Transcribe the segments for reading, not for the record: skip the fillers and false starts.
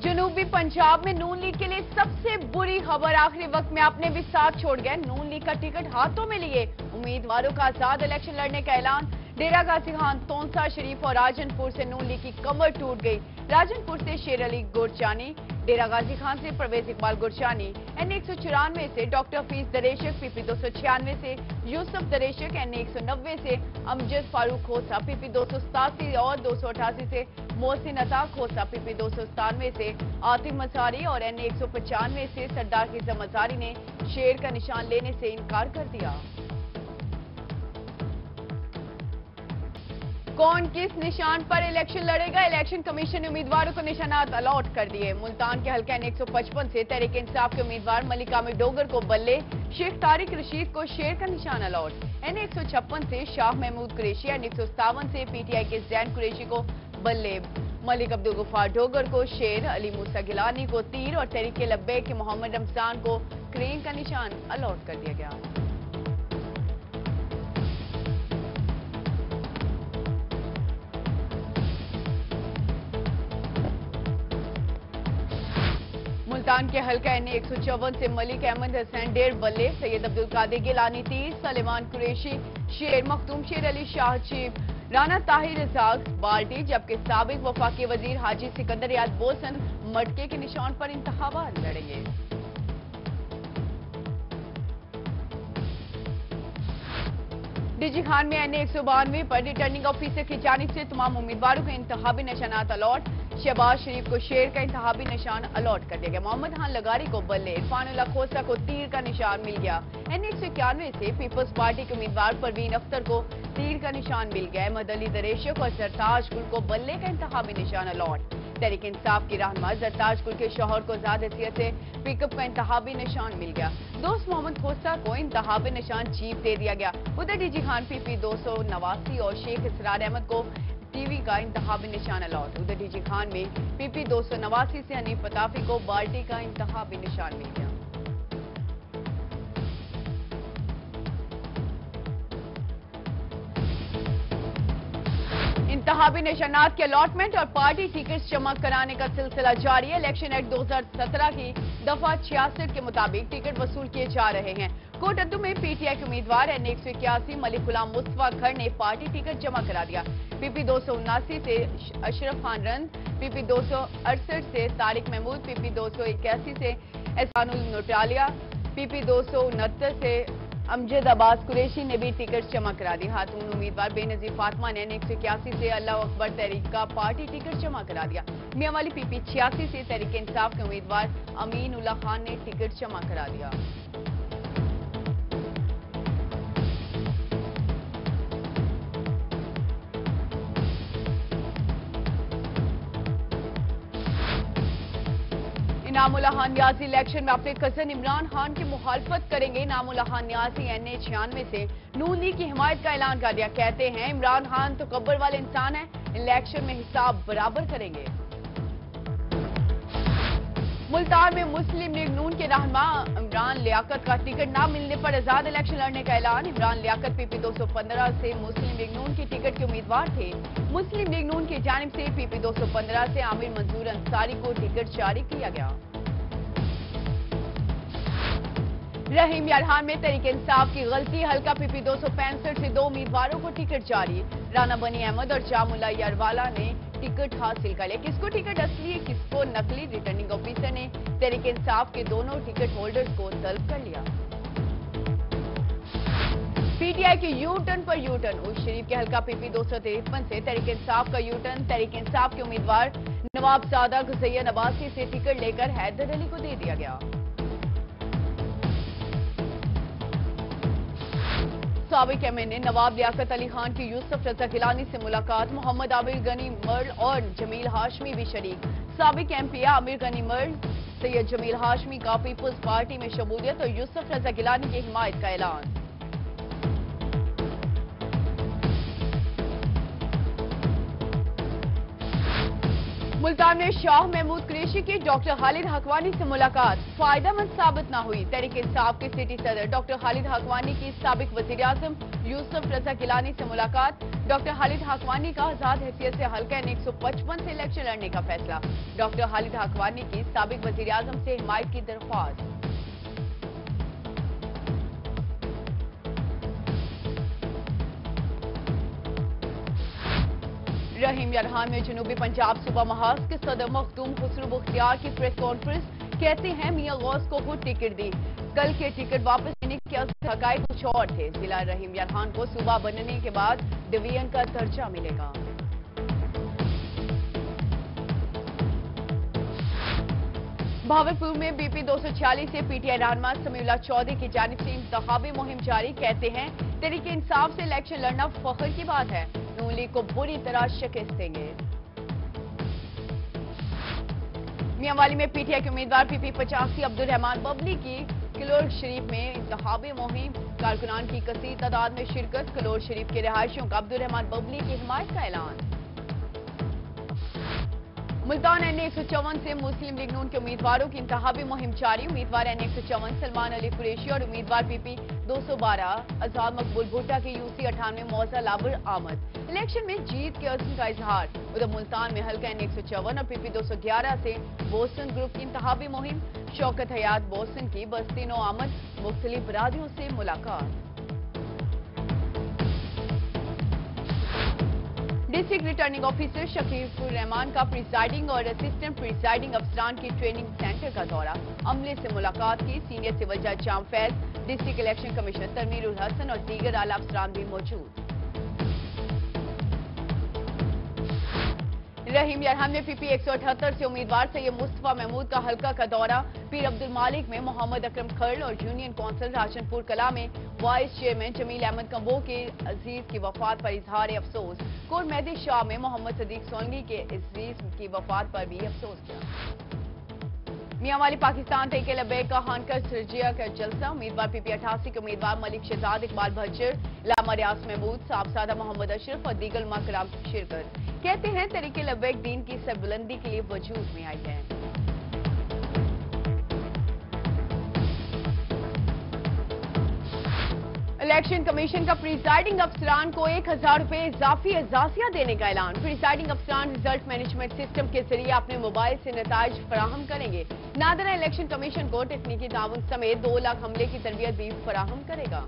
जनूबी पंजाब में नून लीग के लिए सबसे बुरी खबर आखिरी वक्त में आपने भी साथ छोड़ गए। नून लीग का टिकट हाथों में लिए उम्मीदवारों का आजाद इलेक्शन लड़ने का ऐलान। डेरा गाजी खान, तोंसा शरीफ और राजनपुर से नून लीग की कमर टूट गई। राजनपुर से शेर अली गुरचानी, डेरा गाजी खान से परवेज इकबाल गुरचानी, एन 194 से डॉक्टर हफीज दरेशक, पीपी 296 से यूसुफ दरेशक, एन 190 से अमजद फारूक खोसा, पीपी 287 और 288 से मोहसिन अता खोसा, पीपी 297 से आतिफ मसारी और एन 195 से सरदार खिजम मसारी ने शेर का निशान लेने से इनकार कर दिया। कौन किस निशान पर इलेक्शन लड़ेगा? इलेक्शन कमीशन ने उम्मीदवारों को निशानात अलॉट कर दिए। मुल्तान के हल्का एन 155 से तहरीक इंसाफ के उम्मीदवार मलिक आमिर डोगर को बल्ले, शेख तारिक रशीद को शेर का निशान अलॉट। एन 156 से शाह महमूद कुरैशी, एन 157 से पीटीआई के जैन कुरैशी को बल्ले, मलिक अब्दुल गफ्फार डोगर को शेर, अली मूसा गिलानी को तीर और तहरीक लब्बैक के मोहम्मद रमजान को क्रेन का निशान अलॉट कर दिया गया। मुल्तान के हल्का एन 154 से मलिक अहमद हसैन डेर बल्ले, सैयद अब्दुल कादिर गिलानी तीर, सलेमान कुरैशी शेर, मखदूम शेर अली शाह चीफ, राना ताहिर रजाक बाल्टी, जबकि साबिक वफाकी वजीर हाजी सिकंदर याद बोसन मटके के निशान पर इंतखाबात लड़ेंगे। डीजी खान में एन 192 पर रिटर्निंग ऑफिसर की जानिब से तमाम उम्मीदवारों के इंतखाबी निशानात अलॉट। शहबाज शरीफ को शेर का इंतखाबी निशान अलॉट कर दिया गया। मोहम्मद खान लगारी को बल्ले, इरफानुल्लाह खोसा को तीर का निशान मिल गया। एन 191 से पीपल्स पार्टी के उम्मीदवार परवीन अख्तर को तीर का निशान मिल गया। अहमद अली दरेशक और सरताज गुल को बल्ले का इंतखाबी निशान अलॉट। तहरीक इंसाफ की रहनुमा सरताज गुल के शौहर को ज़्यादा हैसियत से पिकअप का इंतखाबी निशान मिल गया। दोस्त मोहम्मद खोसा को इंतखाबी निशान चीफ दे दिया गया। उधर डीजी खान पीपी 289 और शेख इसरार अहमद को टीवी का इंतखाबी निशान अलॉट। उधर डीजी खान में पीपी 289 से हनीफ पताफी को बाल्टी का इंतखाबी निशान मिल गया। इंतखाबी निशानात के अलॉटमेंट और पार्टी टिकट्स जमा कराने का सिलसिला जारी है। इलेक्शन एक्ट 2017 की दफा 66 के मुताबिक टिकट वसूल किए जा रहे हैं। कोटद्दू में पीटीआई के उम्मीदवार एन 181 मलिक गुलाम मुस्तफा खर ने पार्टी टिकट जमा करा दिया। पीपी 279 से अशरफ खान रंद, पीपी 268 से तारिक महमूद, पीपी 281 से एहसानुल नोटालिया, पीपी 269 से अमजद अब्बास कुरैशी ने भी टिकट जमा करा दी। खातून उम्मीदवार बेनजीर फातिमा ने एन 181 से अल्लाह अकबर तहरीक का पार्टी टिकट जमा करा दिया। मियांवाली पीपी 86 से तहरीक इंसाफ के उम्मीदवार अमीन उल्लाह खान ने टिकट जमा करा दिया। इनामुल्लाह खान न्याजी इलेक्शन में अपने कजन इमरान खान की मुखालफत करेंगे। इनामुल्लाह खान न्याजी एन 96 से नून लीग की हिमायत का ऐलान कर दिया। कहते हैं इमरान खान तो कब्र वाले इंसान है, इलेक्शन में हिसाब बराबर करेंगे। मुल्तान में मुस्लिम लीग नून के रहनुमा इमरान लियाकत का टिकट न मिलने पर आजाद इलेक्शन लड़ने का ऐलान। इमरान लियाकत पीपी 215 से मुस्लिम लीग नून की टिकट के उम्मीदवार थे। मुस्लिम लीग नून की जानिब से पीपी 215 से आमिर मंजूर अंसारी को टिकट जारी किया गया। रहीम यारहान में तहरीक इंसाफ की गलती, हल्का पीपी 265 से दो उम्मीदवारों को टिकट जारी। राना बनी अहमद और जामुल्ला यारवाला ने टिकट हासिल कर लिया। किसको टिकट असली है, किसको नकली, रिटर्निंग ऑफिसर ने तहरीक इंसाफ के दोनों टिकट होल्डर्स को तलब कर लिया। पीटीआई के यू टर्न पर यू टर्न, उस शरीफ के हल्का पीपी 253 से तहरीक इंसाफ का यू टर्न। तहरीक इंसाफ के उम्मीदवार नवाबजादा गुजैयन अब्बासी से टिकट लेकर हैदर अली को दे दिया गया। साबिक एमएनए नवाब लियाकत अली खान की यूसुफ रजा गिलानी से मुलाकात। मोहम्मद आमिर गनी मर्ल और जमील हाशमी भी शरीक। साबिक एमपी आमिर गनी मर्ल, सैयद जमील हाशमी का पीपल्स पार्टी में शमूलियत और यूसुफ रजा गिलानी की हिमायत का ऐलान। मुल्तान में शाह महमूद कुरैशी की डॉक्टर खालिद हकवानी से मुलाकात फायदेमंद साबित न हुई। तहरीक इंसाफ के सिटी सदर डॉक्टर खालिद हकवानी की साबिक वज़ीर-ए-आज़म यूसुफ रज़ा गिलानी से मुलाकात। डॉक्टर खालिद हकवानी का आजाद हैसियत से हल्का N155 से इलेक्शन लड़ने का फैसला। डॉक्टर खालिद हकवानी की साबिक वज़ीर-ए-आज़म से हिमायत की दरख्वास्त। रहीम यारहान में जनूबी पंजाब सूबा महाज के सदर मखदूम खुसरू मुख्तियार की प्रेस कॉन्फ्रेंस। कहते हैं मियां गौस को खुद टिकट दी, कल के टिकट वापस लेने के असली हकायक कुछ और थे। जिला रहीम यारहान को सूबा बनने के बाद डिवीजन का दर्जा मिलेगा। भावलपुर में BP 246 से PTI रहनुमा समीउल्लाह चौधरी की जानिब से इंतखाबी मुहिम जारी। कहते हैं तहरीक इंसाफ से इलेक्शन लड़ना फख्र की बात है, नून लीग को बुरी तरह शिकस्त देंगे। मियांवाली में PTI के उम्मीदवार PP 85 अब्दुल रहमान बबली की किलोर शरीफ में इंतखाबी मुहिम, कारकुनान की कसीर तादाद में शिरकत। किलोर शरीफ के रिहायशियों का अब्दुल रहमान बबली की हिमायत का ऐलान। मुल्तान N154 से मुस्लिम लीग नून के उम्मीदवारों की इंतखाबी मुहिम जारी। उम्मीदवार N154 सलमान अली कुरैशी और उम्मीदवार PP 212 आजाद मकबूल भुट्टा के UC 98 मौजा लाबर आमद। इलेक्शन में जीत के अज़्म का इजहार। उधर मुल्तान में हल्का N154 और PP 211 से बोस्टन ग्रुप की इंतखाबी मुहिम। शौकत हयात बोस्टन की बस्ती नो आमद, मुख्तलिफ बरादियों से मुलाकात। डिस्ट्रिक्ट रिटर्निंग ऑफिसर शकीफुर रहमान का प्रिसाइडिंग और असिस्टेंट प्रिसाइडिंग अफसरान की ट्रेनिंग सेंटर का दौरा। अमले से मुलाकात की। सीनियर सिविल जज Jam Faiz, district election commissioner Tanveerul Hasan और दीगर आला अफसरान भी मौजूद। रहीम यारहान में PP 178 से उम्मीदवार सैयद मुस्तफा महमूद का हल्का का दौरा। पीर अब्दुल मालिक में मोहम्मद अकरम खर्ल और यूनियन कौंसिल राशनपुर कला में वाइस चेयरमैन जमील अहमद कंबो के अजीज की वफात पर इजहार अफसोस। कोट मेहदी शाह में मोहम्मद सदीक सोलंगी के अजीज की वफात पर भी अफसोस किया। मियांवाली पाकिस्तान तहरीक लब्बैक का हानकर सरजिया का जलसा। उम्मीदवार PP 88 के उम्मीदवार मलिक शहजाद, इकबाल भज्जर, लामा रियाज महमूद, साहबजादा मोहम्मद अशरफ और दीगर उलमा कराम की शिरकत। कहते हैं तहरीक लब्बैक दीन की सरबुलंदी के लिए वजूद में आई है। इलेक्शन कमीशन का प्रिसाइडिंग अफसरान को 1000 रुपए इजाफी एजाजिया देने का ऐलान। प्रिसाइडिंग अफसरान रिजल्ट मैनेजमेंट सिस्टम के जरिए अपने मोबाइल से नताइज फराहम करेंगे। नादरा इलेक्शन कमीशन को तकनीकी ताउन समेत 2 लाख हमले की तरबियत भी फराहम करेगा।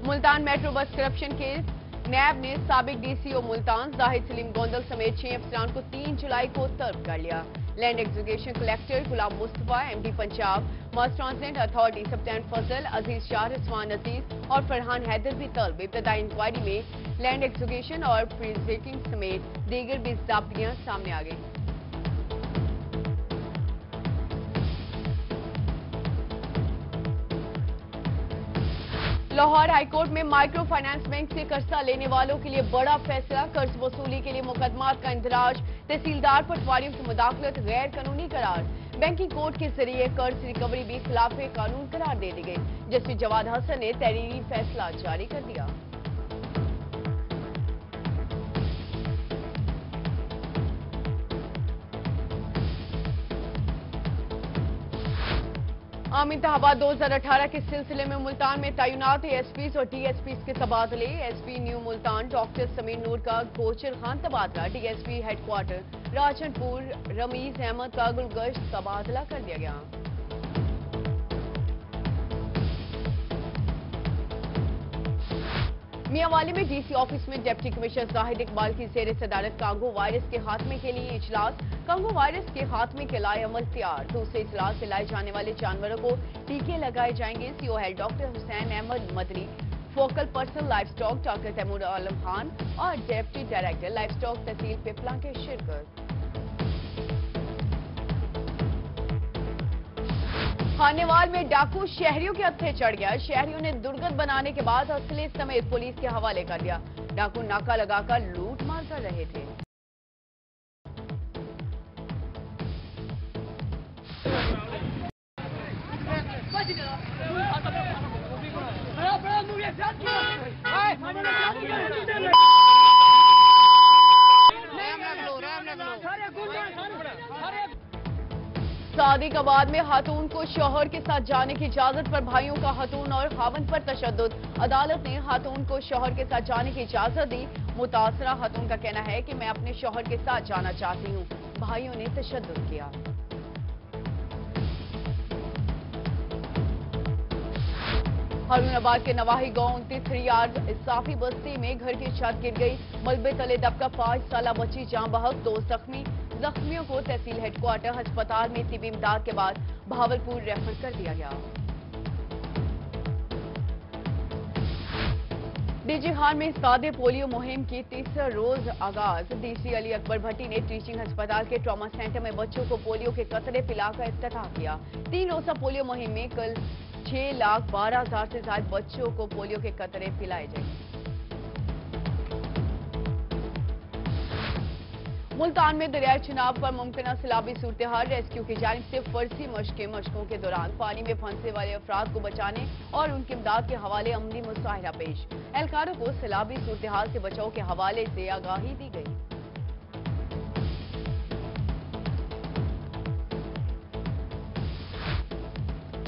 Multan metro bus corruption case. NAB ने साबिक DCO मुल्तान जाहिद सलीम गोंदल समेत 6 अफसरान को 3 जुलाई को तलब कर लिया। Land execution collector Ghulam Mustafa, MD Punjab, मास ट्रांसलेट अथॉरिटी सप्तान फजल, अजीज शाह, रिजवान अजीज और फरहान हैदर भी तलब। इब्तदाई इंक्वायरी में लैंड एग्जीक्यूशन और प्रीजेटिंग समेत दीगर भी ज़ाब्तियां सामने आ गई। लाहौर हाईकोर्ट में माइक्रो फाइनेंस बैंक से कर्जा लेने वालों के लिए बड़ा फैसला। कर्ज वसूली के लिए मुकदमात का इंदराज, तहसीलदार पटवारियों की मुदाखलत गैर कानूनी करार। बैंकिंग कोर्ट के जरिए कर्ज रिकवरी भी खिलाफ कानून करार दे दी गई। जस्टिस जवाद हसन ने तहरीरी फैसला जारी कर दिया। आम इंतखाबात 2018 के सिलसिले में मुल्तान में तैनात ASPs और DSPs के तबादले। SP new Multan doctor Sameer Noor का गोचर खान तबादला। DSP हेडक्वार्टर राजनपुर रमीज अहमद का गुलगश्त तबादला कर दिया गया। मियांवाली में DC ऑफिस में डिप्टी कमिश्नर जाहिद इकबाल की जेर सदारत कांगो वायरस के खात्मे के लिए इजलास। कांगो वायरस के खात्मे के लाए अमल तैयार। दूसरे इजलास से लाए जाने वाले जानवरों को टीके लगाए जाएंगे। CO head doctor Hussain Ahmad Madni, focal person livestock doctor Taimur Alam Khan और deputy director livestock tehsil Piplan के शिरकत। खानेवाल में डाकू शहरियों के हत्थे चढ़ गया। शहरियों ने दुर्गत बनाने के बाद असले समेत पुलिस के हवाले कर दिया। डाकू नाका लगाकर लूट मार कर रहे थे। शादी के बाद में खातून को शौहर के साथ जाने की इजाजत पर भाइयों का खातून और खावंद पर तशद्दुद। अदालत ने खातून को शौहर के साथ जाने की इजाजत दी। मुतासरा खातून का कहना है कि मैं अपने शौहर के साथ जाना चाहती हूँ। भाइयों ने तशद्दुद किया। हारूनाबाद के नवाही गांव 29 यार्ड साफी बस्ती में घर की छत गिर गई। मलबे तले दबका 5 साला बच्ची जाँ बहक, 2 जख्मी। जख्मियों को तहसील हेडक्वार्टर अस्पताल में तिबी इमदाद के बाद भावलपुर रेफर कर दिया गया। डीजी खान में सादे पोलियो मुहिम की तीसरा रोज आगाज। डीसी अली अकबर भट्टी ने टीचिंग अस्पताल के ट्रॉमा सेंटर में बच्चों को पोलियो के कतरे पिलाकर इफ्तिताह किया। 3 रोजा पोलियो मुहिम में कल 6,12,000 से ज्यादा बच्चों को पोलियो के कतरे पिलाए जाएंगे। मुल्तान में दरियाई चुनाव पर मुमकिन सैलाबी सूरत हाल। रेस्क्यू की जानिब से फर्जी मशकों के दौरान पानी में फंसे वाले अफराद को बचाने और उनकी इमदाद के हवाले अमली मुशाहिरा पेश। एहलकारों को सैलाबी सूरत हाल से बचाव के हवाले से आगाही दी गई।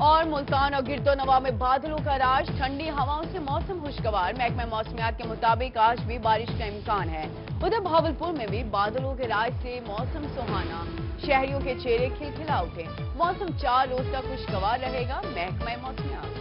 और मुल्तान और गिरदोनवा में बादलों का राज। ठंडी हवाओं से मौसम खुशगवार। महकमा मौसमियात के मुताबिक आज भी बारिश का इम्कान है। उधर भावलपुर में भी बादलों के राज से मौसम सुहाना। शहरियों के चेहरे खिलखिला उठे। मौसम 4 रोज तक खुशगवार रहेगा। महकमा मौसमियात।